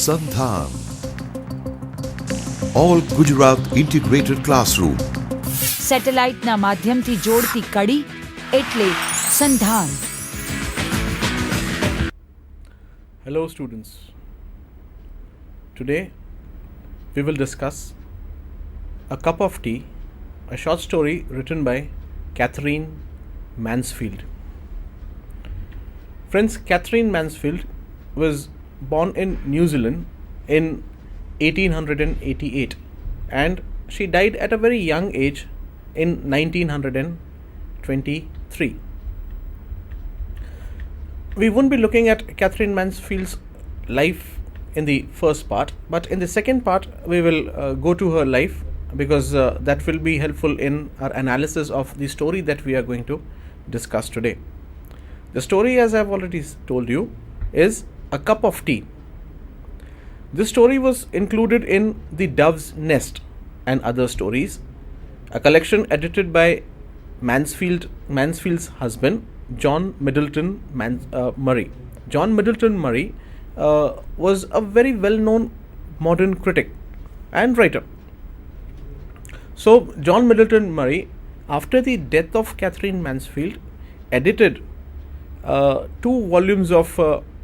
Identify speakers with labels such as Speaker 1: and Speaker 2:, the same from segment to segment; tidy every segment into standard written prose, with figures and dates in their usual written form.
Speaker 1: SANDHAN. All Gujarat Integrated Classroom.
Speaker 2: સેટેલાઇટના માધ્યમથી જોડતી કડી એટલે સંધાન.
Speaker 3: Hello students. Today we will discuss A Cup of Tea, a short story written by Catherine Mansfield. Friends, Catherine Mansfield was born in New Zealand in 1888 and she died at a very young age in 1923. We won't be looking at Catherine Mansfield's life in the first part, but in the second part we will go to her life because that will be helpful in our analysis of the story that we are going to discuss today. The story, as I have already told you, is A Cup of Tea. This story was included in The Dove's Nest and Other Stories, a collection edited by Mansfield's husband, John Middleton Murray. John Middleton Murray was a very well-known modern critic and writer. So, John Middleton Murray, after the death of Catherine Mansfield, edited 2 volumes of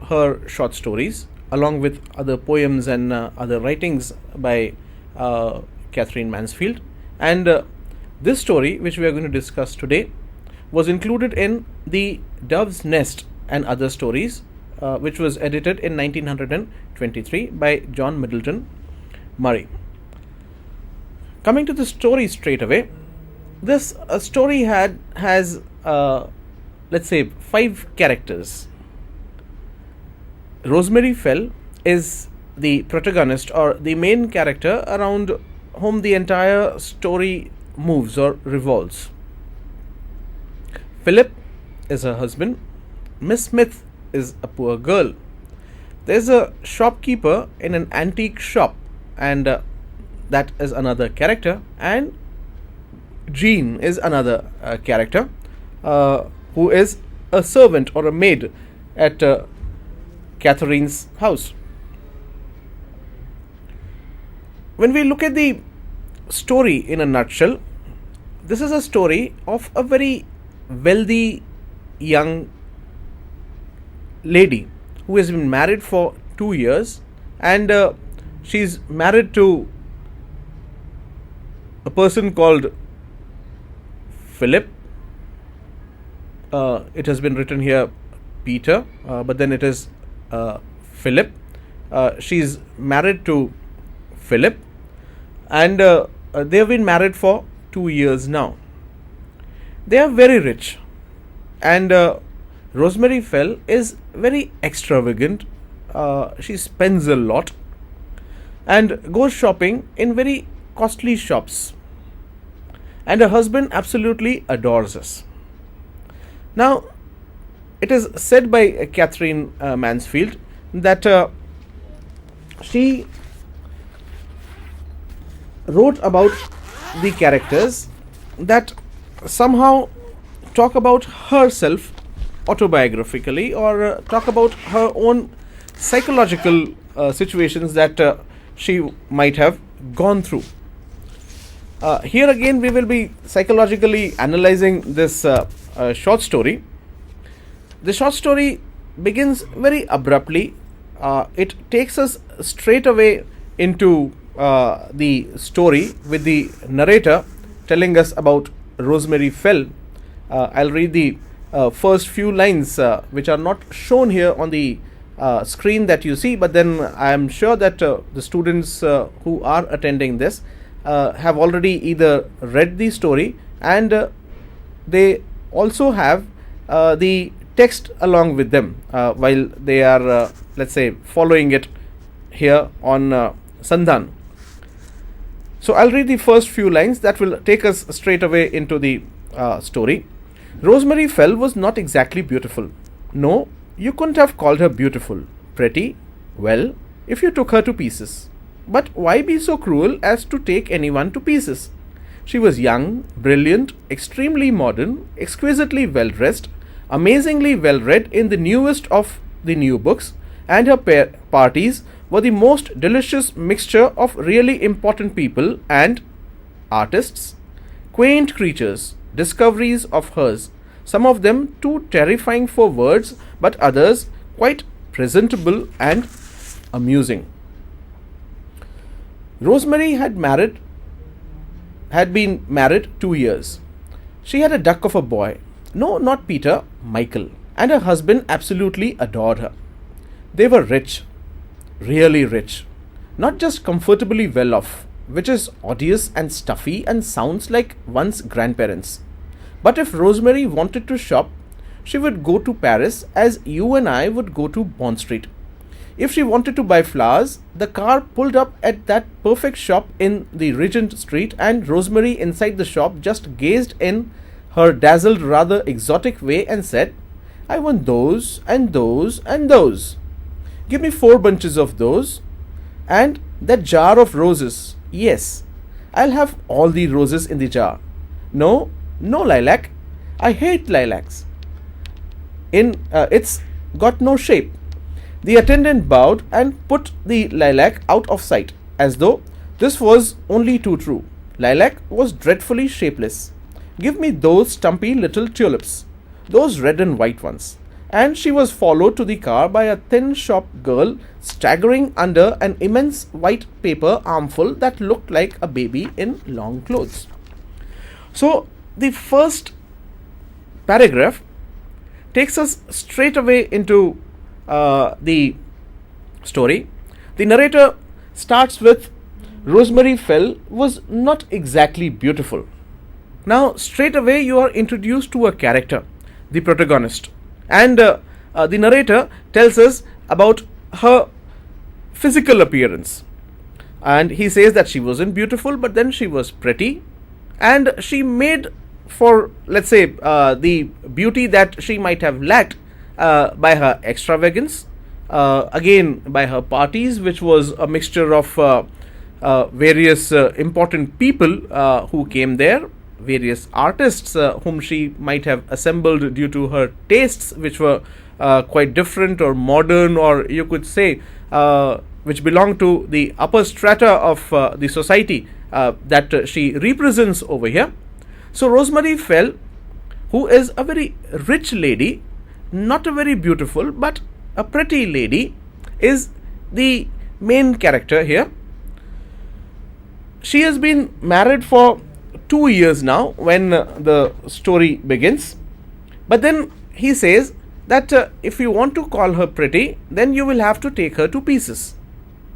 Speaker 3: her short stories along with other poems and other writings by Catherine Mansfield, and this story which we are going to discuss today was included in The Dove's Nest and Other Stories, which was edited in 1923 by John Middleton Murray. Coming to the story straight away, this story has let's say 5 characters. Rosemary Fell is the protagonist or the main character around whom the entire story moves or revolves. Philip is her husband. Miss Smith is a poor girl. There's a shopkeeper in an antique shop, and that is another character. And Jean is another character who is a servant or a maid at Catherine's house. When we look at the story in a nutshell, this is a story of a very wealthy young lady who has been married for 2 years, and she's married to a person called Philip. It has been written here Peter, but then it is Philip. She's married to Philip, and they have been married for 2 years now. They are very rich, and Rosemary Fell is very extravagant. She spends a lot and goes shopping in very costly shops, and her husband absolutely adores us. Now, it is said by Catherine Mansfield that she wrote about the characters that somehow talk about herself autobiographically or talk about her own psychological situations that she might have gone through. Here again we will be psychologically analyzing this short story. The short story begins very abruptly. It takes us straight away into the story with the narrator telling us about Rosemary Fell. I'll read the first few lines which are not shown here on the screen that you see, but then I am sure that the students who are attending this have already either read the story and they also have the text along with them while they are let's say following it here on SANDHAN. So I'll read the first few lines that will take us straight away into the story. Rosemary Fell was not exactly beautiful. No, you couldn't have called her beautiful. Pretty? Well, if you took her to pieces. But why be so cruel as to take anyone to pieces? She was young, brilliant, extremely modern, exquisitely well dressed, amazingly well read in the newest of the new books, and her parties were the most delicious mixture of really important people and artists, quaint creatures, discoveries of hers, some of them too terrifying for words, but others quite presentable and amusing. Rosemary had been married 2 years. She had a duck of a boy. No, not Peter, Michael. And her husband absolutely adored her. They were rich, really rich. Not just comfortably well off, which is odious and stuffy and sounds like one's grandparents. But if Rosemary wanted to shop, she would go to Paris as you and I would go to Bond Street. If she wanted to buy flowers, the car pulled up at that perfect shop in the Regent Street, and Rosemary inside the shop just gazed in her dazzled, rather exotic way and said, "I want those and those and those. Give me 4 bunches of those. And that jar of roses. Yes, I'll have all the roses in the jar. No, no lilac. I hate lilacs. It's got no shape." The attendant bowed and put the lilac out of sight, as though this was only too true. Lilac was dreadfully shapeless. "Give me those stumpy little tulips, those red and white ones." And she was followed to the car by a thin shop girl staggering under an immense white paper armful that looked like a baby in long clothes. So the first paragraph takes us straight away into the story. The narrator starts with Rosemary Fell was not exactly beautiful. Now, straight away, you are introduced to a character, the protagonist, and the narrator tells us about her physical appearance. And he says that she wasn't beautiful, but then she was pretty, and she made for, let's say, the beauty that she might have lacked by her extravagance, again by her parties, which was a mixture of various important people who came there, various artists whom she might have assembled due to her tastes, which were quite different or modern, or you could say which belong to the upper strata of the society that she represents over here. So Rosemary Fell, who is a very rich lady, not a very beautiful but a pretty lady, is the main character here. She has been married for 2 years now when the story begins, but then he says that if you want to call her pretty, then you will have to take her to pieces.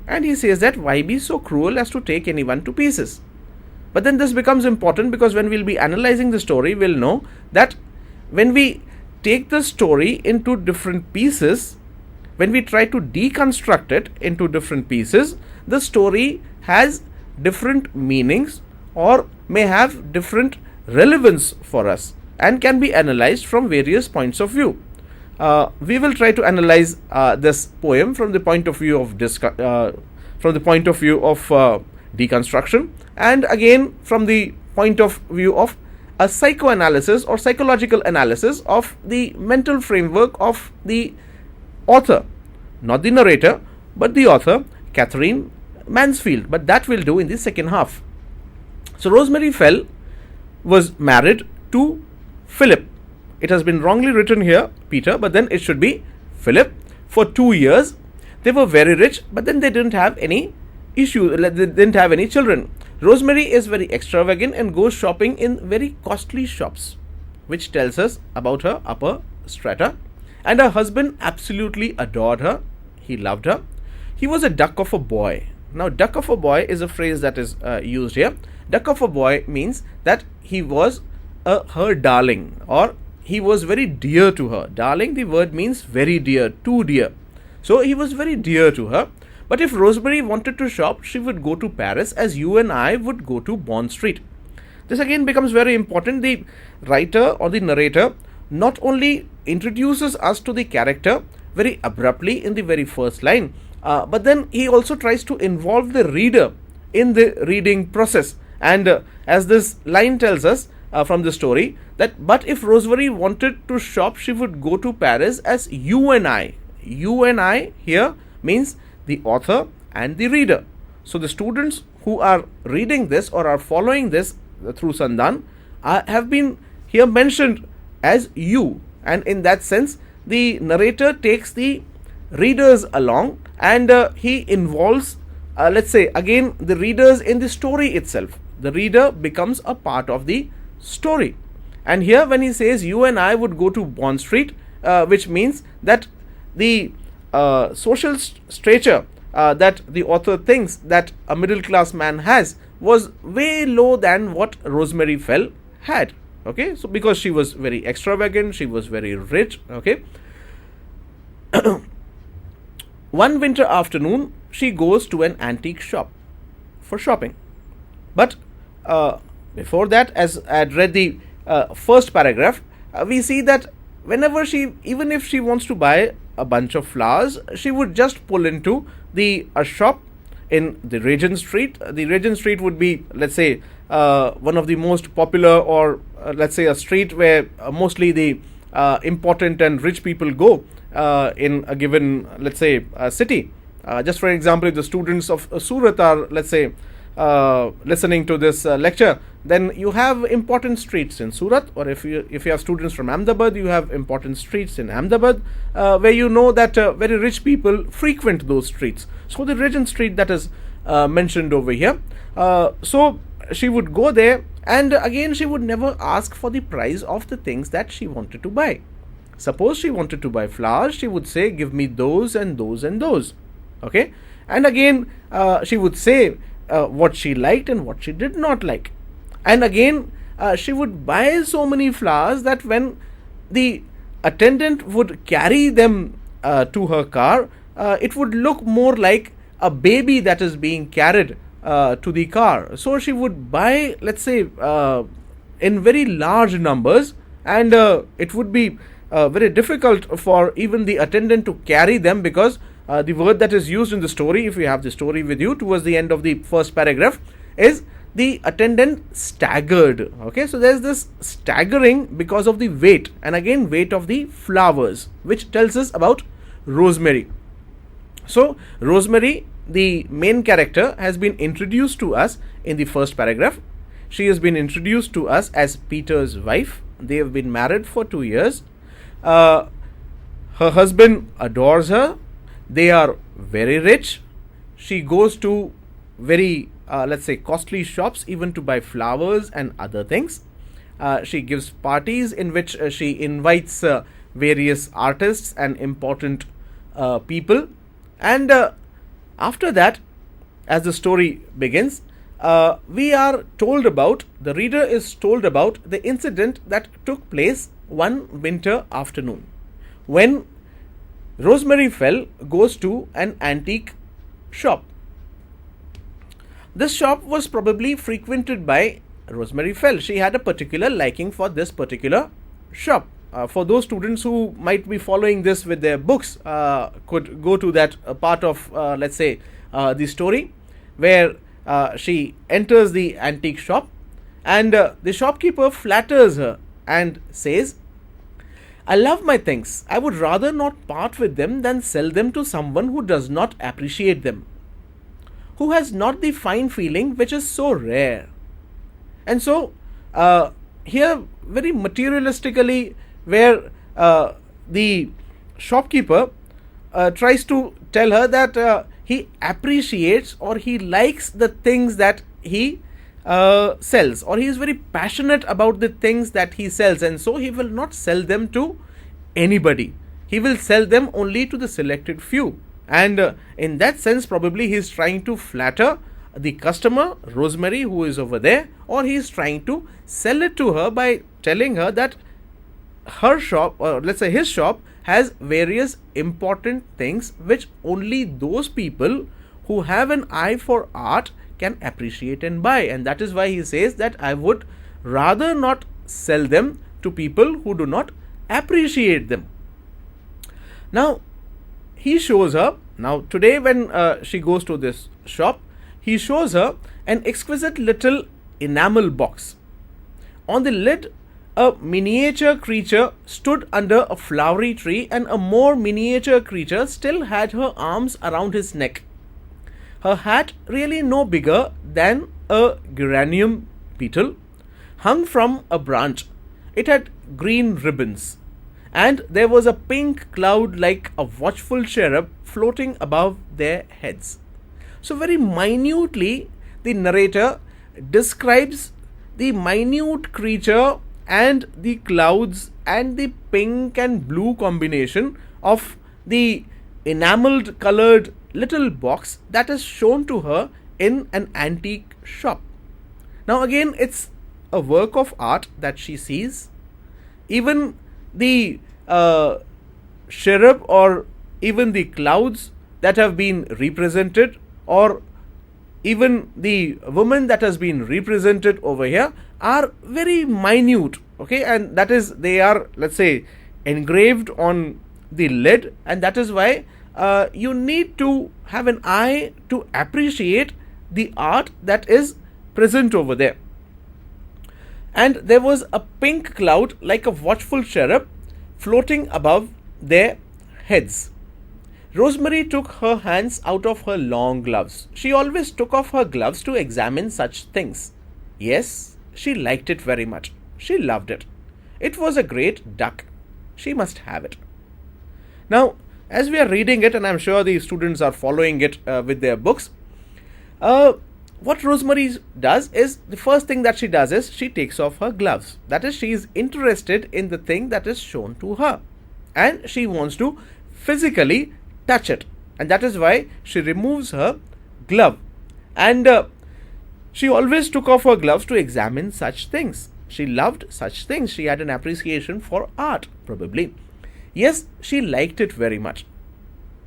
Speaker 3: And he says that why be so cruel as to take anyone to pieces? But then this becomes important, because when we'll be analyzing the story, we'll know that when we take the story into different pieces, when we try to deconstruct it into different pieces, the story has different meanings or may have different relevance for us and can be analyzed from various points of view. We will try to analyze this poem from the point of view of deconstruction, and again from the point of view of a psychoanalysis or psychological analysis of the mental framework of the author, not the narrator, but the author, Catherine Mansfield. But that we'll do in the second half. So Rosemary Fell was married to Philip. It has been wrongly written here, Peter, but then it should be Philip, for 2 years. They were very rich, but then they didn't have any issue, they didn't have any children. Rosemary is very extravagant and goes shopping in very costly shops, which tells us about her upper strata. And her husband absolutely adored her. He loved her. He was a duck of a boy. Now, duck of a boy is a phrase that is used here. Duck of a boy means that he was her darling, or he was very dear to her. Darling, the word means very dear, too dear. So he was very dear to her. But if Rosemary wanted to shop, she would go to Paris as you and I would go to Bond Street. This again becomes very important. The writer or the narrator not only introduces us to the character very abruptly in the very first line, but then he also tries to involve the reader in the reading process. And as this line tells us from the story, that but if Rosemary wanted to shop, she would go to Paris as you and I. You and I here means the author and the reader. So the students who are reading this or are following this through Sandhan have been here mentioned as you, and in that sense the narrator takes the readers along, and he involves let's say again the readers in the story itself. The reader becomes a part of the story. And here when he says you and I would go to Bond Street, which means that the social stature that the author thinks that a middle class man has was way low than what Rosemary Fell had. Okay, so because she was very extravagant, she was very rich. Okay, one winter afternoon she goes to an antique shop for shopping. But before that, as I had read the first paragraph, we see that whenever even if she wants to buy a bunch of flowers, she would just pull into a shop in the Regent Street. The Regent Street would be, let's say, one of the most popular, or let's say a street where mostly the important and rich people go in a given, let's say, city. Just for example, if the students of Surat are, let's say, listening to this lecture, then you have important streets in Surat, or if you have students from Ahmedabad, you have important streets in Ahmedabad, where you know that very rich people frequent those streets. So the Regent Street that is mentioned over here. So she would go there, and again she would never ask for the price of the things that she wanted to buy. Suppose she wanted to buy flowers, she would say, give me those and those and those. Okay, and again she would say what she liked and what she did not like. And again she would buy so many flowers that when the attendant would carry them to her car, it would look more like a baby that is being carried to the car. So she would buy, let's say, in very large numbers, and it would be very difficult for even the attendant to carry them, because the word that is used in the story, if you have the story with you towards the end of the first paragraph, is the attendant staggered. Okay, so there's this staggering because of the weight, and again weight of the flowers, which tells us about Rosemary. So Rosemary, the main character, has been introduced to us in the first paragraph. She has been introduced to us as Peter's wife. They have been married for 2 years. Her husband adores her. They are very rich. She goes to very let's say costly shops even to buy flowers and other things. She gives parties in which she invites various artists and important people. And after that, as the story begins, we are told about, the reader is told about the incident that took place one winter afternoon when Rosemary Fell goes to an antique shop. This shop was probably frequented by Rosemary Fell. She had a particular liking for this particular shop. For those students who might be following this with their books, could go to that part of, let's say, the story where she enters the antique shop, and the shopkeeper flatters her and says, I love my things. I would rather not part with them than sell them to someone who does not appreciate them, who has not the fine feeling which is so rare. And so here very materialistically, where the shopkeeper tries to tell her that he appreciates or he likes the things that he sells, or he is very passionate about the things that he sells, and so he will not sell them to anybody. He will sell them only to the selected few. And in that sense, probably he is trying to flatter the customer, Rosemary, who is over there, or he is trying to sell it to her by telling her that her shop, or let's say his shop, has various important things which only those people who have an eye for art can appreciate and buy. And that is why he says that I would rather not sell them to people who do not appreciate them. Now he shows her, now today when she goes to this shop, he shows her an exquisite little enamel box. On the lid, a miniature creature stood under a flowery tree, and a more miniature creature still had her arms around his neck. Her hat, really no bigger than a geranium petal, hung from a branch. It had green ribbons, and there was a pink cloud like a watchful cherub floating above their heads. So, very minutely, the narrator describes the minute creature and the clouds and the pink and blue combination of the enameled colored little box that is shown to her in an antique shop. Now, again, it's a work of art that she sees. Even the cherub or even the clouds that have been represented, or even the woman that has been represented over here, are very minute, okay, and that is, they are, let's say, engraved on the lid, and that is why you need to have an eye to appreciate the art that is present over there. And there was a pink cloud like a watchful cherub floating above their heads. Rosemary took her hands out of her long gloves. She always took off her gloves to examine such things. Yes, she liked it very much. She loved it. It was a great duck. She must have it. Now, as we are reading it, and I'm sure the students are following it with their books, what Rosemary does is, the first thing that she does is she takes off her gloves. That is, she is interested in the thing that is shown to her, and she wants to physically touch it, and that is why she removes her glove. And she always took off her gloves to examine such things. She loved such things. She had an appreciation for art, probably. Yes, she liked it very much.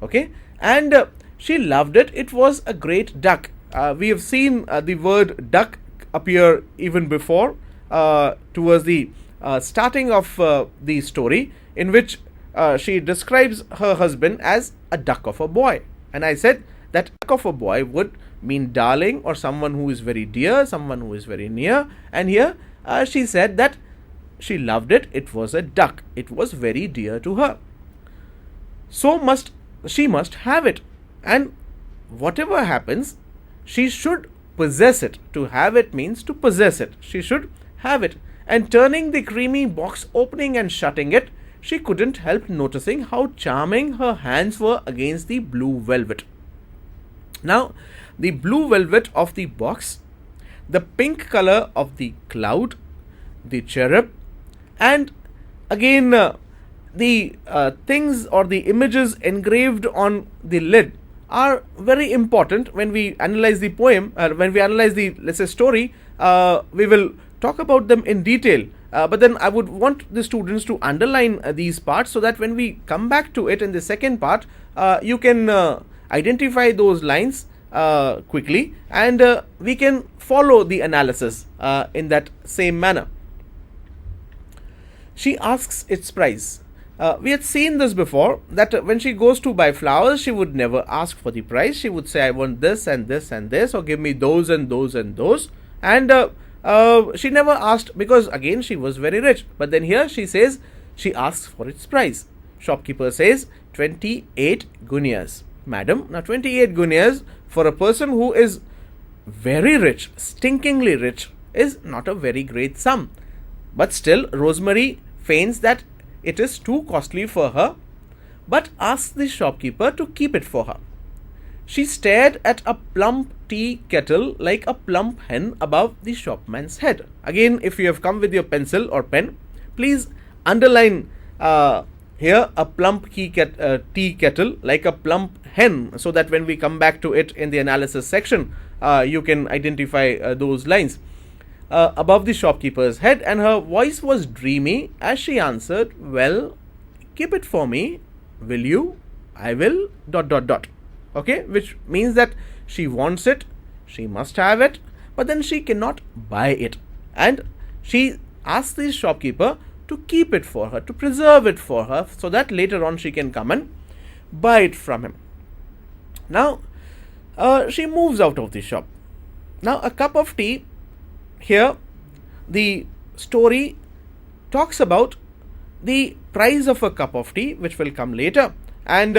Speaker 3: Okay, and she loved it. It was a great duck. We have seen the word duck appear even before, towards the starting of the story, in which she describes her husband as a duck of a boy. And I said that duck of a boy would mean darling, or someone who is very dear, someone who is very near. And here she said that she loved it. It was a duck. It was very dear to her. So she must have it. And whatever happens, she should possess it. To have it means to possess it. She should have it. And turning the creamy box, opening and shutting it, she couldn't help noticing how charming her hands were against the blue velvet. Now, the blue velvet of the box, the pink color of the cloud, the cherub, and again the things or the images engraved on the lid are very important when we analyze the poem, when we analyze the, let's say, story. We will talk about them in detail, but then I would want the students to underline these parts, so that when we come back to it in the second part, you can identify those lines quickly, and we can follow the analysis in that same manner. She asks its price. We had seen this before, that when she goes to buy flowers, she would never ask for the price. She would say, I want this and this and this, or give me those and those and those. And she never asked, because again she was very rich. But then here she says, she asks for its price. Shopkeeper says 28 guineas. Madam, now 28 guineas for a person who is very rich, stinkingly rich, is not a very great sum. But still, Rosemary feigns that it is too costly for her, but asks the shopkeeper to keep it for her. She stared at a plump tea kettle like a plump hen above the shopman's head. Again, if you have come with your pencil or pen, please underline here a plump tea kettle like a plump hen, so that when we come back to it in the analysis section, you can identify those lines. Above the shopkeeper's head, and her voice was dreamy as she answered, well, keep it for me, will you? I will, ... Okay, which means that she wants it, she must have it, but then she cannot buy it. And she asks the shopkeeper to keep it for her, to preserve it for her, so that later on she can come and buy it from him. Now, she moves out of the shop. Now, a cup of tea. Here, the story talks about the price of a cup of tea, which will come later. And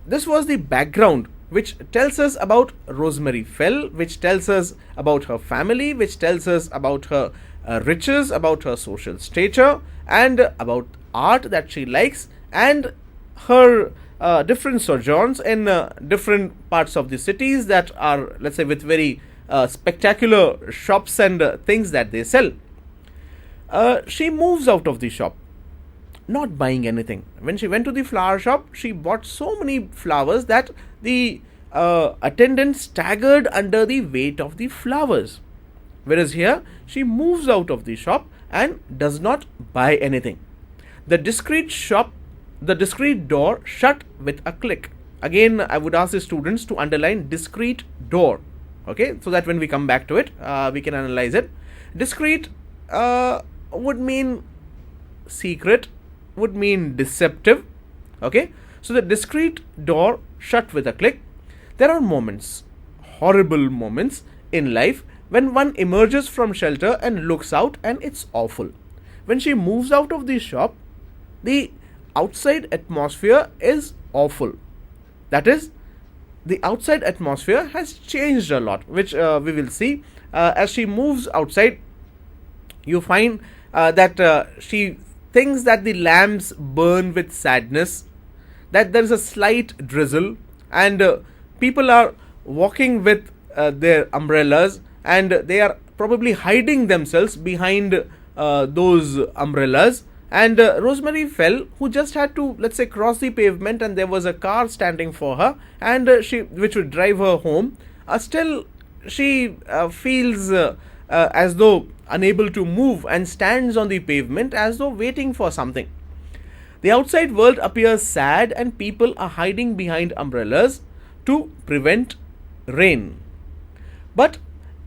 Speaker 3: this was the background which tells us about Rosemary Fell, which tells us about her family, which tells us about her riches, about her social stature, and about art that she likes, and her different sojourns in different parts of the cities that are, let's say, with very spectacular shops and things that they sell. She moves out of the shop, not buying anything. When she went to the flower shop, she bought so many flowers that the attendant staggered under the weight of the flowers. Whereas here, she moves out of the shop and does not buy anything. The discreet door shut with a click. Again, I would ask the students to underline discreet door, okay, so that when we come back to it, we can analyze it. Discreet would mean secret, would mean deceptive, okay. So the discreet door shut with a click. There are moments, horrible moments in life, when one emerges from shelter and looks out, and it's awful. When she moves out of the shop, the outside atmosphere is awful. That is, the outside atmosphere has changed a lot, which we will see. As she moves outside, you find that she thinks that the lamps burn with sadness, that there is a slight drizzle, and people are walking with their umbrellas, and they are probably hiding themselves behind those umbrellas. And Rosemary Fell, who just had to, let's say, cross the pavement, and there was a car standing for her, and which would drive her home, still she feels as though unable to move, and stands on the pavement as though waiting for something. The outside world appears sad, and people are hiding behind umbrellas to prevent rain. But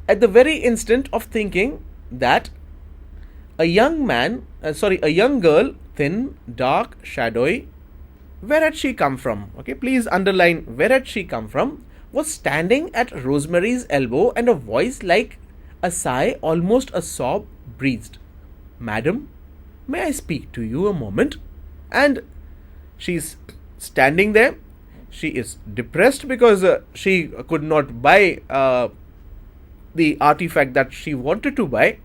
Speaker 3: at the very instant of thinking that a young girl, thin, dark, shadowy, where had she come from? Okay, please underline where had she come from, was standing at Rosemary's elbow, and a voice like a sigh, almost a sob, breathed, "Madam, may I speak to you a moment?" And she's standing there. She is depressed because she could not buy the artifact that she wanted to buy.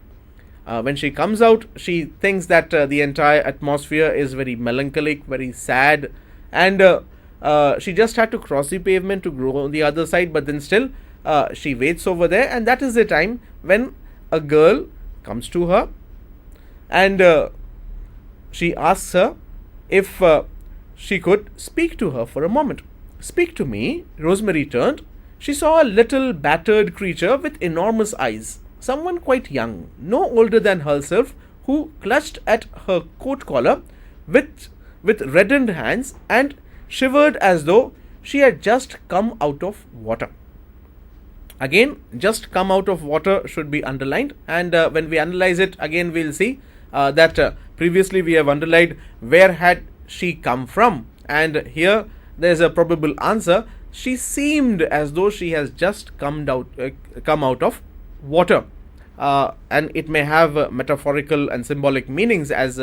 Speaker 3: When she comes out, she thinks that the entire atmosphere is very melancholic, very sad, and she just had to cross the pavement to go on the other side, but then still she waits over there, and that is the time when a girl comes to her, and she asks her if she could speak to her for a moment. "Speak to me." Rosemary turned. She saw a little battered creature with enormous eyes, someone quite young, no older than herself, who clutched at her coat collar with reddened hands and shivered as though she had just come out of water. Again, just come out of water should be underlined, and when we analyze it again, we'll see that previously we have underlined where had she come from, and here there's a probable answer. She seemed as though she has just come out of water, and it may have metaphorical and symbolic meanings as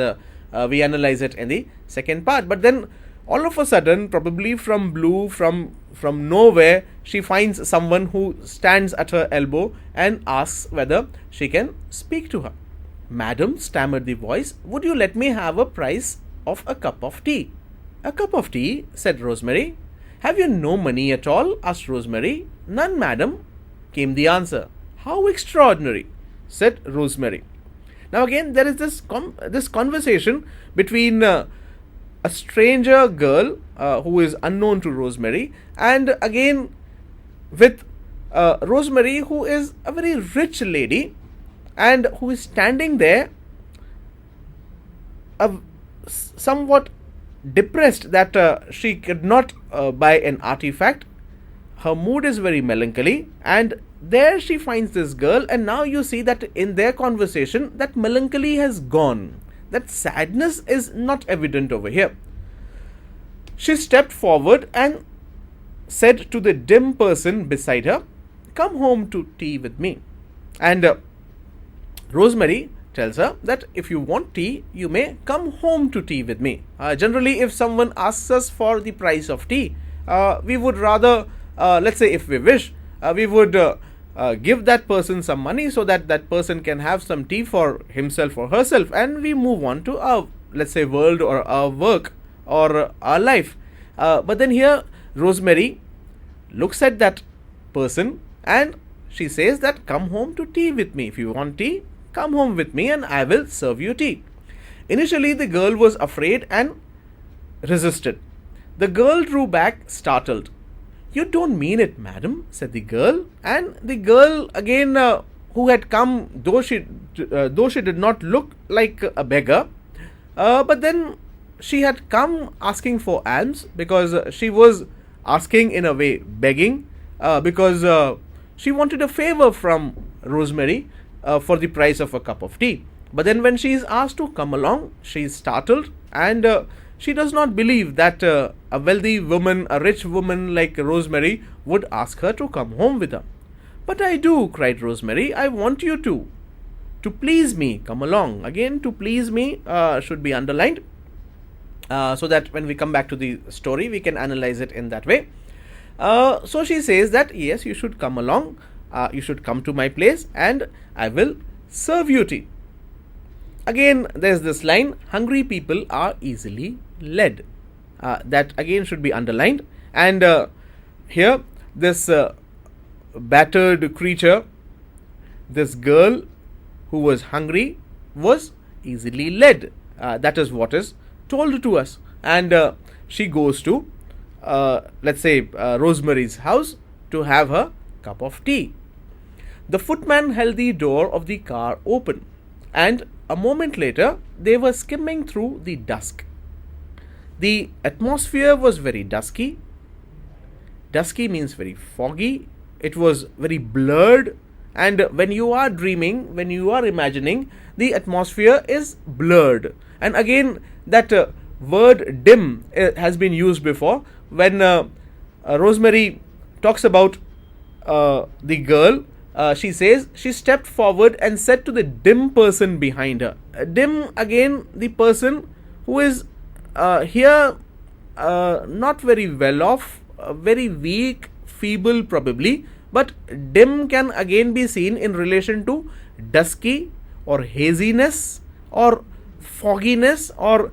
Speaker 3: we analyze it in the second part. But then all of a sudden, probably from nowhere, she finds someone who stands at her elbow and asks whether she can speak to her. "Madam," stammered the voice, "would you let me have a price of a cup of tea?" "A cup of tea?" said Rosemary. "Have you no money at all?" asked Rosemary. "None, madam," came the answer. "How extraordinary," said Rosemary. Now again, there is this conversation between a stranger girl who is unknown to Rosemary, and again with Rosemary, who is a very rich lady and who is standing there somewhat depressed that she could not buy an artifact. Her mood is very melancholy, and there she finds this girl, and now you see that in their conversation that melancholy has gone, that sadness is not evident over here. She stepped forward and said to the dim person beside her, "Come home to tea with me." And Rosemary tells her that if you want tea, you may come home to tea with me. Generally, if someone asks us for the price of tea, we would rather, let's say if we wish, we would give that person some money so that that person can have some tea for himself or herself, and we move on to our, let's say, world or our work or our life. But then here Rosemary looks at that person and she says that come home to tea with me. If you want tea, come home with me and I will serve you tea. Initially the girl was afraid and resisted. The girl drew back startled. You don't mean it, madam, said the girl. And the girl again, who had come, though she did not look like a beggar, but then she had come asking for alms, because she was asking in a way begging, because she wanted a favor from Rosemary for the price of a cup of tea. But then when she is asked to come along, she is startled, and she does not believe that a wealthy woman, a rich woman like Rosemary would ask her to come home with her. But I do, cried Rosemary. I want you to please me, come along. Again, to please me should be underlined, so that when we come back to the story, we can analyze it in that way. So she says that yes, you should come along, you should come to my place and I will serve you tea. Again, there's this line, hungry people are easily led. That again should be underlined. And here, this battered creature, this girl who was hungry, was easily led. That is what is told to us. And she goes to, let's say, Rosemary's house to have her cup of tea. The footman held the door of the car open, and a moment later they were skimming through the dusk. The atmosphere was very dusky. Dusky means very foggy. It was very blurred, and when you are dreaming, when you are imagining, the atmosphere is blurred. And again, that word dim has been used before when Rosemary talks about the girl. She says she stepped forward and said to the dim person behind her. Dim, again, the person who is here not very well off, very weak, feeble probably, but dim can again be seen in relation to dusky or haziness or fogginess or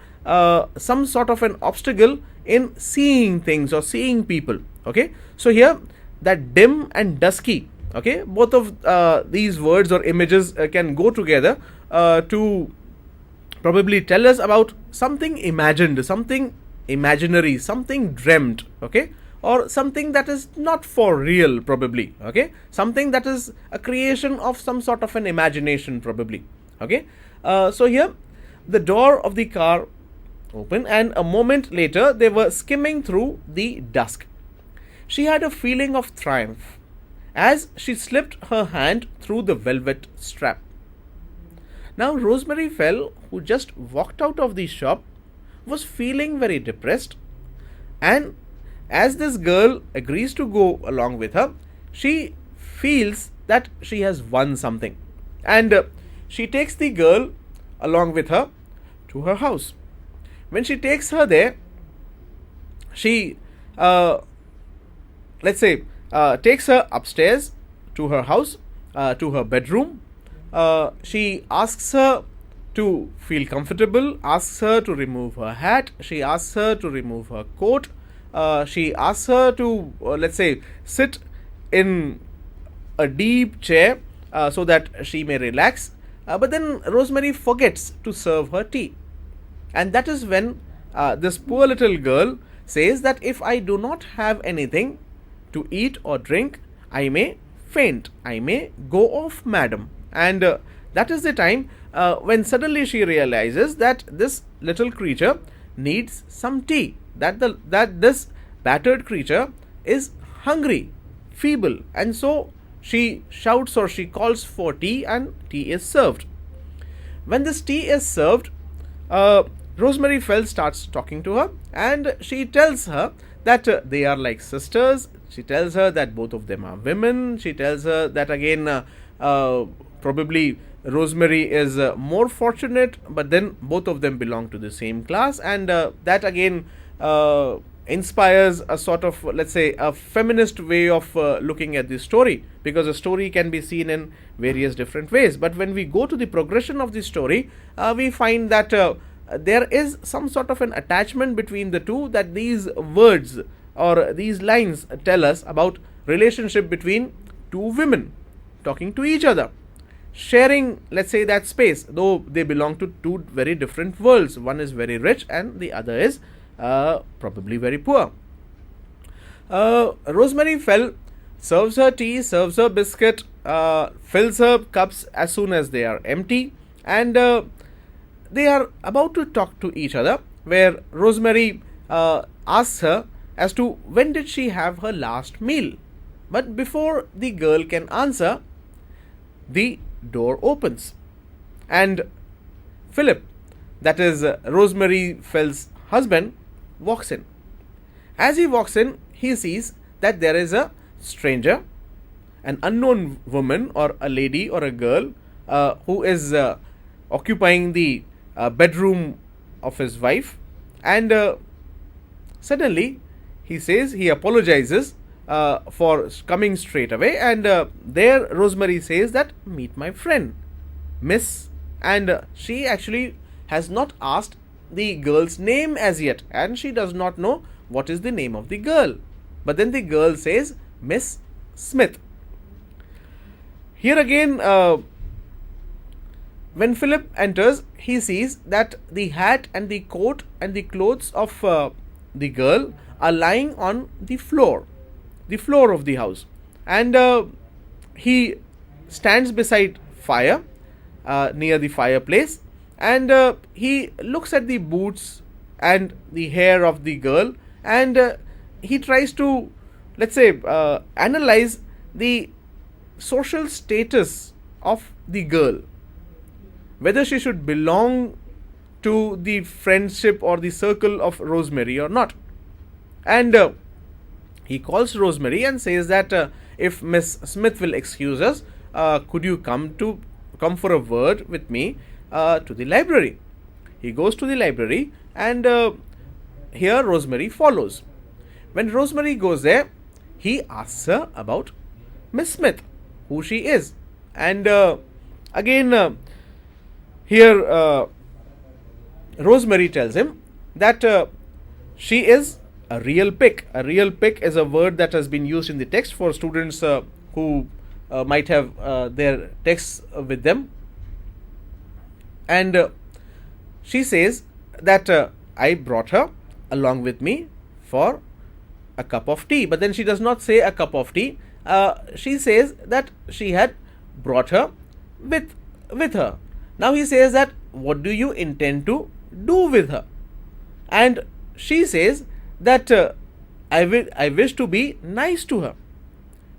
Speaker 3: some sort of an obstacle in seeing things or seeing people. Okay, so here that dim and dusky, okay, both of these words or images can go together to probably tell us about something imagined, something imaginary, something dreamt, okay, or something that is not for real probably, okay, something that is a creation of some sort of an imagination probably, okay. So here the door of the car open, and a moment later they were skimming through the dusk. She had a feeling of triumph as she slipped her hand through the velvet strap. Now Rosemary Fell, who just walked out of the shop, was feeling very depressed, and as this girl agrees to go along with her, she feels that she has won something, and she takes the girl along with her to her house. When she takes her there, she takes her upstairs to her house, to her bedroom. She asks her to feel comfortable, asks her to remove her hat, she asks her to remove her coat, she asks her to, sit in a deep chair so that she may relax. But then Rosemary forgets to serve her tea. And that is when this poor little girl says that if I do not have anything to eat or drink, I may faint, I may go off, madam. And that is the time when suddenly she realizes that this little creature needs some tea, that this battered creature is hungry, feeble, and so she shouts or she calls for tea, and tea is served. When this tea is served, Rosemary Fell starts talking to her, and she tells her that they are like sisters. She tells her that both of them are women. She tells her that again probably Rosemary is more fortunate, but then both of them belong to the same class, and that again inspires a sort of, let's say, a feminist way of looking at the story, because a story can be seen in various different ways. But when we go to the progression of the story, we find that there is some sort of an attachment between the two, that these words or these lines tell us about relationship between two women talking to each other, sharing, let's say, that space, though they belong to two very different worlds. One is very rich and the other is probably very poor. Rosemary serves her tea, serves her biscuit, fills her cups as soon as they are empty, and they are about to talk to each other, where Rosemary asks her as to when did she have her last meal. But before the girl can answer, the door opens and Philip, that is Rosemary Fell's husband, walks in. As he walks in, he sees that there is a stranger, an unknown woman or a lady or a girl who is occupying the bedroom of his wife, and suddenly he apologizes for coming straight away, and there Rosemary says that, meet my friend, Miss, and she actually has not asked the girl's name as yet, and she does not know what is the name of the girl. But then the girl says, Miss Smith. Here again, when Philip enters, he sees that the hat and the coat and the clothes of the girl are lying on the floor of the house, and he stands beside fire, near the fireplace, and he looks at the boots and the hair of the girl, and he tries to, let's say, analyze the social status of the girl, whether she should belong to the friendship or the circle of Rosemary or not. And he calls Rosemary and says that if Miss Smith will excuse us, could you come for a word with me to the library. He goes to the library, and here Rosemary follows. When Rosemary goes there, he asks her about Miss Smith, who she is, and again here Rosemary tells him that she is a real pick. A real pick is a word that has been used in the text for students who might have their texts with them. And she says that I brought her along with me for a cup of tea. But then she does not say a cup of tea. She says that she had brought her with her. Now he says that, what do you intend to do with her? And she says that I wish to be nice to her.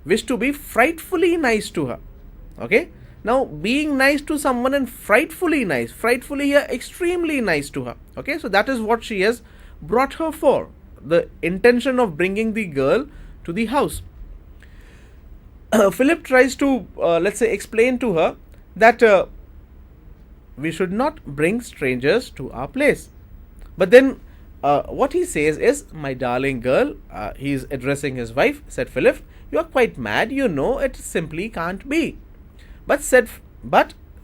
Speaker 3: Wish to be frightfully nice to her. Okay? Now, being nice to someone and frightfully here, extremely nice to her. Okay? So that is what she has brought her for. The intention of bringing the girl to the house. Philip tries to, let's say, explain to her that we should not bring strangers to our place. But then what he says is, my darling girl, he is addressing his wife, said Philip, you are quite mad, you know, it simply can't be. But said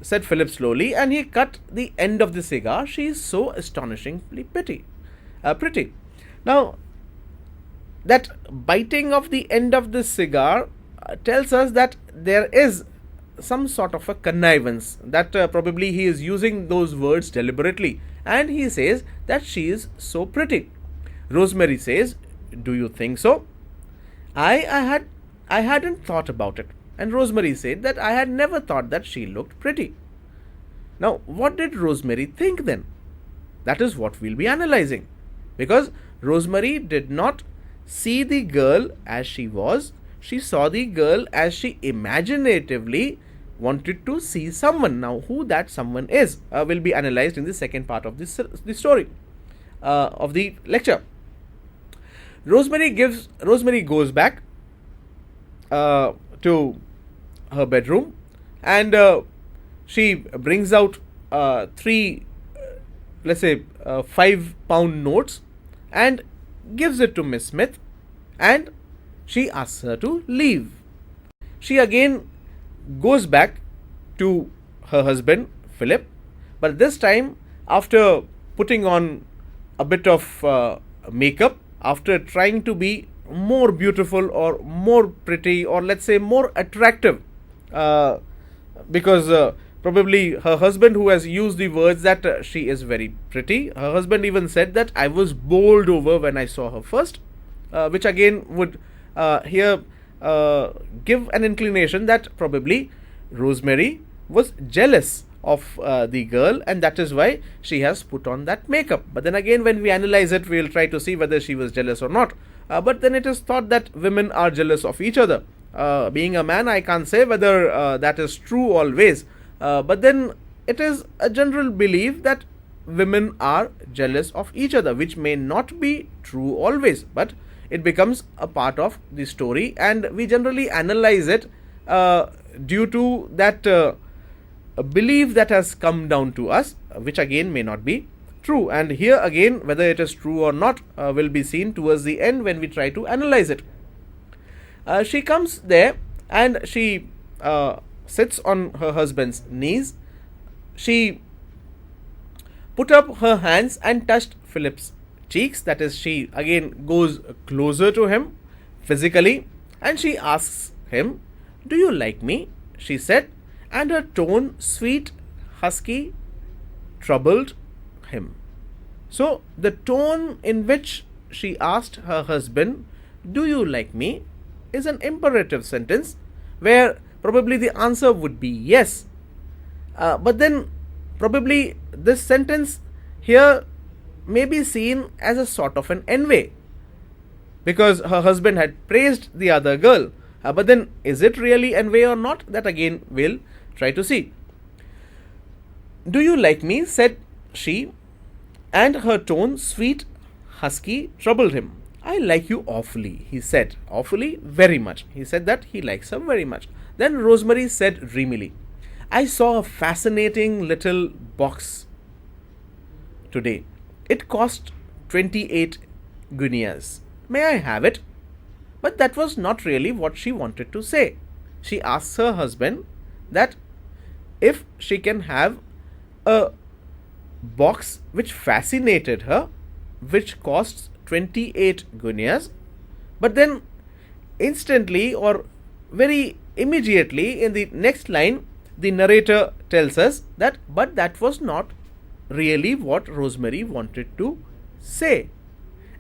Speaker 3: Philip slowly, and he cut the end of the cigar. She is so astonishingly pretty. Now, that biting of the end of the cigar tells us that there is some sort of a connivance, that probably he is using those words deliberately, and he says that she is so pretty. Rosemary says, do you think so? I hadn't thought about it. And Rosemary said that I had never thought that she looked pretty. Now, what did Rosemary think then? That is what we'll be analyzing. Because Rosemary did not see the girl as she was. She saw the girl as she imaginatively wanted to see someone. Now, who that someone is will be analyzed in the second part of this story of the lecture. Rosemary goes back to her bedroom, and she brings out three, let's say, 5-pound notes and gives it to Miss Smith, and she asks her to leave. She again goes back to her husband Philip, but this time, after putting on a bit of makeup, after trying to be more beautiful or more pretty, or let's say more attractive, because probably her husband, who has used the words that she is very pretty, her husband even said that I was bowled over when I saw her first, which again would here give an inclination that probably Rosemary was jealous of the girl, and that is why she has put on that makeup. But then again, when we analyze it, we will try to see whether she was jealous or not. But then it is thought that women are jealous of each other. Being a man, I can't say whether that is true always, but then it is a general belief that women are jealous of each other, which may not be true always, but it becomes a part of the story, and we generally analyze it due to that a belief that has come down to us, which again may not be true. And here again, whether it is true or not will be seen towards the end when we try to analyze it. She comes there and she sits on her husband's knees. She put up her hands and touched Philip's cheeks, that is, she again goes closer to him physically, and she asks him, "Do you like me?" she said, and her tone, sweet, husky, troubled him. So the tone in which she asked her husband, "Do you like me?" is an imperative sentence, where probably the answer would be yes. But then probably this sentence here may be seen as a sort of an envy, because her husband had praised the other girl. But then is it really envy or not? That again we'll try to see. "Do you like me?" said she, and her tone, sweet, husky, troubled him. "I like you awfully," he said. Awfully, very much. He said that he likes her very much. Then Rosemary said dreamily, "I saw a fascinating little box today. It cost 28 guineas. May I have it?" But that was not really what she wanted to say. She asks her husband that if she can have a box which fascinated her, which costs 28 guineas, but then instantly or very immediately in the next line, the narrator tells us that but that was not really what Rosemary wanted to say.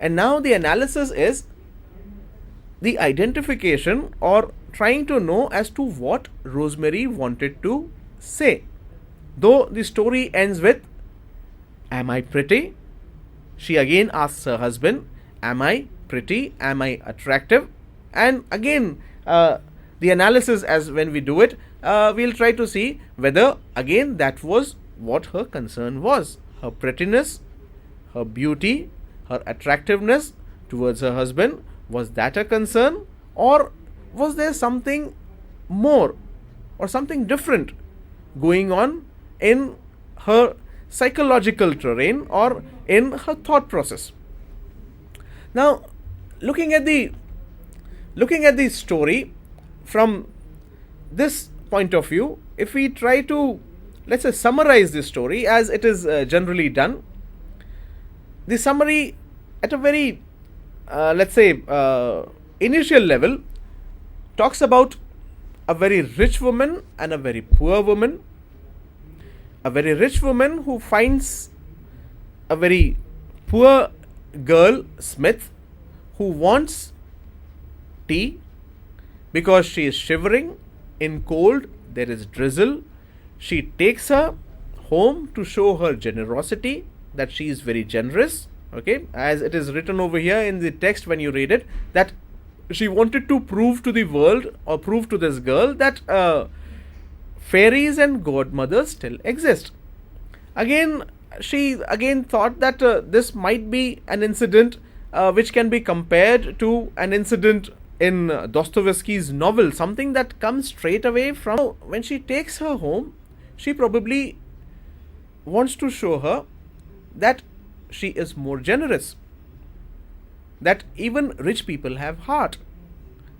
Speaker 3: And now the analysis is the identification, or trying to know as to what Rosemary wanted to say. Though the story ends with, "Am I pretty?" she again asks her husband, "Am I pretty? Am I attractive?" And again, the analysis, as when we do it, we'll try to see whether again that was what her concern was. Her prettiness, her beauty, her attractiveness towards her husband, was that a concern, or was there something more or something different going on in her psychological terrain or in her thought process? Now, looking at the story from this point of view, if we try to, let's say, summarize this story as it is generally done, the summary at a very let's say initial level talks about a very rich woman and a very poor woman. A very rich woman who finds a very poor girl, Smith, who wants tea because she is shivering in cold, there is drizzle. She takes her home to show her generosity, that she is very generous. Okay, as it is written over here in the text when you read it, that she wanted to prove to the world or prove to this girl that fairies and godmothers still exist. Again, she thought that this might be an incident which can be compared to an incident in Dostoevsky's novel, something that comes straight away from. When she takes her home, she probably wants to show her that she is more generous, that even rich people have heart,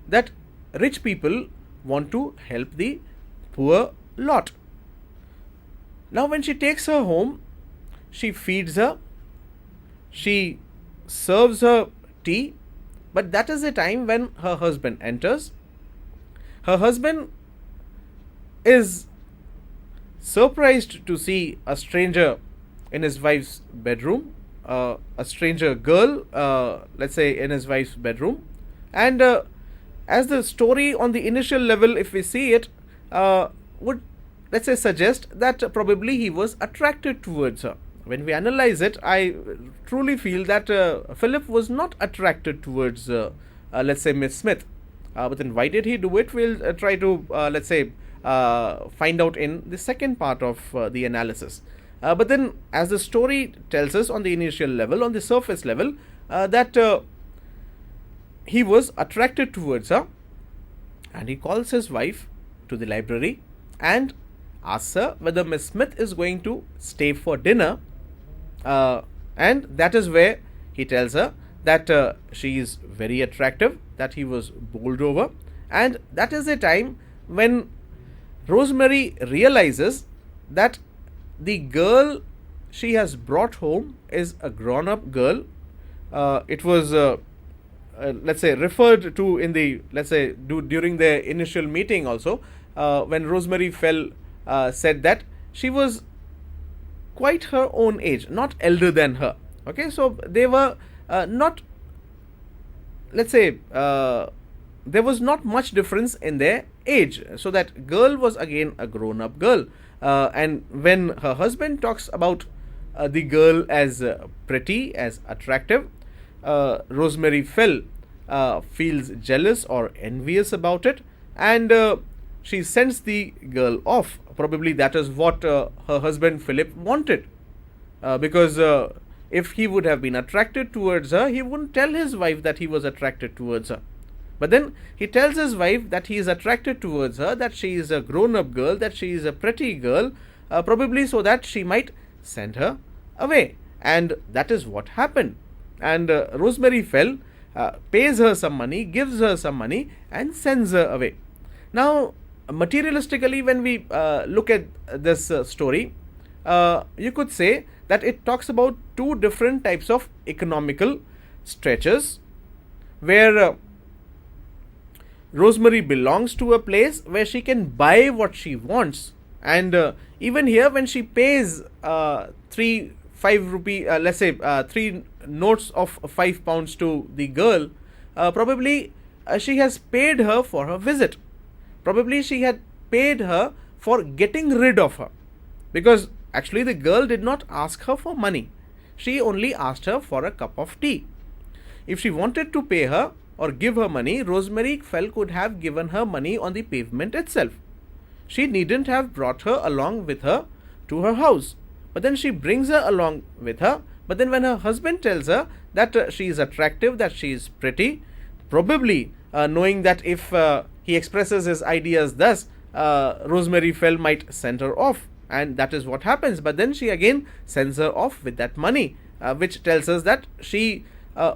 Speaker 3: that rich people want to help the poor lot. Now when she takes her home, she feeds her, she serves her tea, but that is the time when her husband enters. Her husband is surprised to see a stranger in his wife's bedroom, a stranger girl, let's say, in his wife's bedroom. And as the story on the initial level, if we see it, would, let's say, suggest that probably he was attracted towards her. When we analyze it, I truly feel that Philip was not attracted towards, let's say, Miss Smith. But then why did he do it? We'll try to, let's say, find out in the second part of the analysis. But then, as the story tells us on the initial level, on the surface level, that he was attracted towards her, and he calls his wife to the library and asks her whether Miss Smith is going to stay for dinner. And that is where he tells her that she is very attractive, that he was bowled over, and that is the time when Rosemary realizes that the girl she has brought home is a grown-up girl. It was let's say referred to in the, let's say, during the initial meeting also, when Rosemary said that she was quite her own age, not elder than her. Okay, so they were not, let's say, there was not much difference in their age. So that girl was again a grown-up girl. And when her husband talks about the girl as pretty, as attractive, Rosemary feels jealous or envious about it, and she sends the girl off. Probably that is what her husband Philip wanted, because if he would have been attracted towards her, he wouldn't tell his wife that he was attracted towards her. But then he tells his wife that he is attracted towards her, that she is a grown-up girl, that she is a pretty girl, probably so that she might send her away. And that is what happened. And Rosemary pays her some money, gives her some money, and sends her away. Now, materialistically, when we look at this story, you could say that it talks about two different types of economical stretches, where Rosemary belongs to a place where she can buy what she wants. And even here, when she pays 3 rupee, let's say 3 notes of £5 to the girl, probably she has paid her for her visit. Probably she had paid her for getting rid of her, because actually the girl did not ask her for money. She only asked her for a cup of tea. If she wanted to pay her or give her money, Rosemary could have given her money on the pavement itself. She needn't have brought her along with her to her house. But then she brings her along with her. But then when her husband tells her that she is attractive, that she is pretty, probably knowing that if he expresses his ideas thus, Rosemary might send her off. And that is what happens. But then she again sends her off with that money, which tells us that she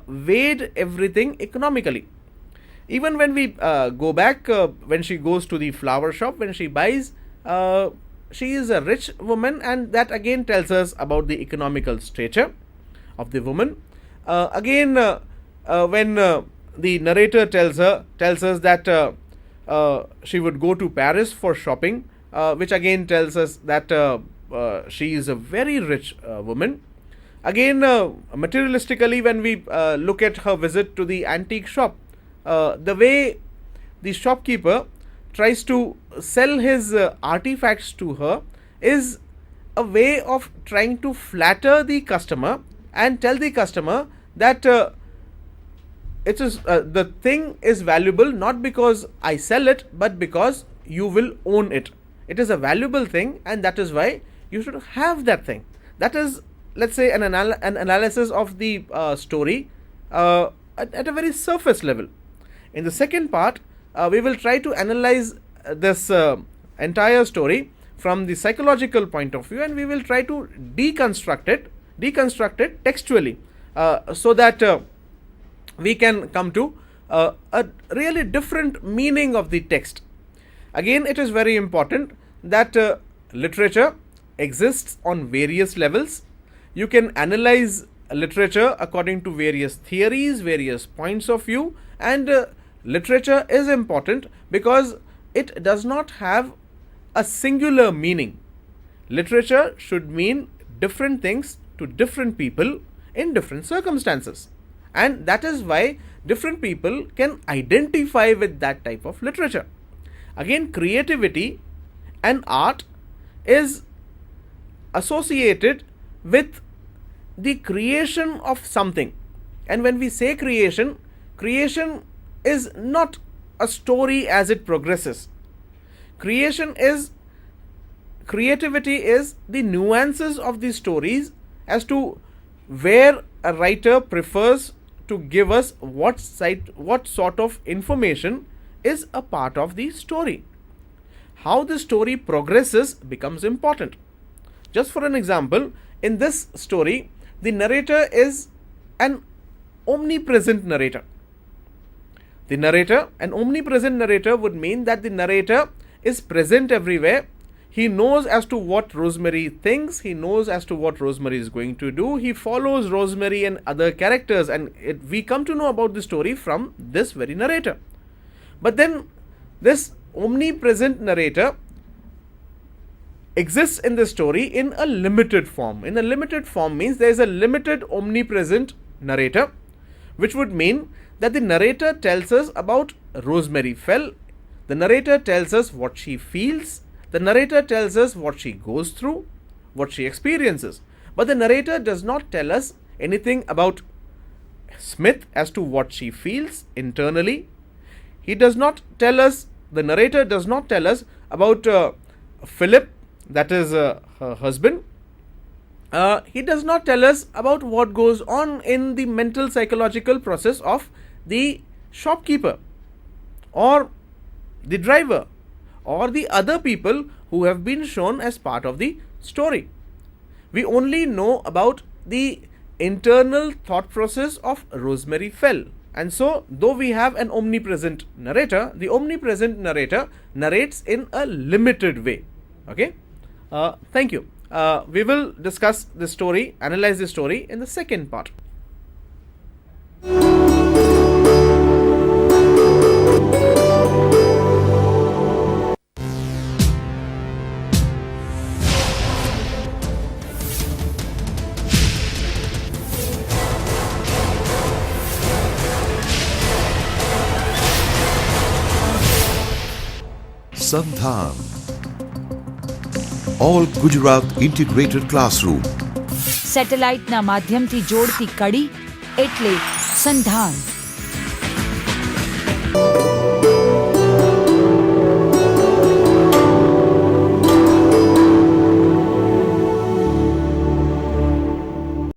Speaker 3: weighed everything economically. Even when we go back, when she goes to the flower shop, when she buys, she is a rich woman, and that again tells us about the economical stature of the woman. Again, when the narrator tells us that she would go to Paris for shopping, which again tells us that she is a very rich woman. Again, materialistically, when we look at her visit to the antique shop, the way the shopkeeper tries to sell his artifacts to her is a way of trying to flatter the customer and tell the customer that it is the thing is valuable not because I sell it, but because you will own it. It is a valuable thing, and that is why you should have that thing. That is, let's say, an analysis of the story at a very surface level. In the second part, we will try to analyze this entire story from the psychological point of view, and we will try to deconstruct it textually, so that we can come to a really different meaning of the text. Again, it is very important that literature exists on various levels. You can analyze literature according to various theories, various points of view, and literature is important because it does not have a singular meaning. Literature should mean different things to different people in different circumstances, and that is why different people can identify with that type of literature. Again, creativity and art is associated with the creation of something, and when we say creation is not a story as it progresses. Creativity is the nuances of the stories as to where a writer prefers to give us what sort of information is a part of the story. How the story progresses becomes important. Just for an example, in this story, the narrator is an omnipresent narrator. An omnipresent narrator would mean that the narrator is present everywhere. He knows as to what Rosemary thinks, he knows as to what Rosemary is going to do, he follows Rosemary and other characters, and we come to know about the story from this very narrator. But then this omnipresent narrator exists in the story in a limited form. In a limited form means there is a limited omnipresent narrator, which would mean that the narrator tells us about Rosemary Fell, the narrator tells us what she feels, the narrator tells us what she goes through, what she experiences, but the narrator does not tell us anything about Smith as to what she feels internally. The narrator does not tell us about Philip, that is her husband. He does not tell us about what goes on in the mental psychological process of the shopkeeper or the driver or the other people who have been shown as part of the story. We only know about the internal thought process of Rosemary Fell. And so, though we have an omnipresent narrator, the omnipresent narrator narrates in a limited way. Okay? Thank you. We will discuss this story, analyze this story in the second part.
Speaker 1: SANDHAN, All Gujarat Integrated Classroom.
Speaker 2: સેટેલાઇટના માધ્યમથી જોડતી કડી એટલે સંધાન.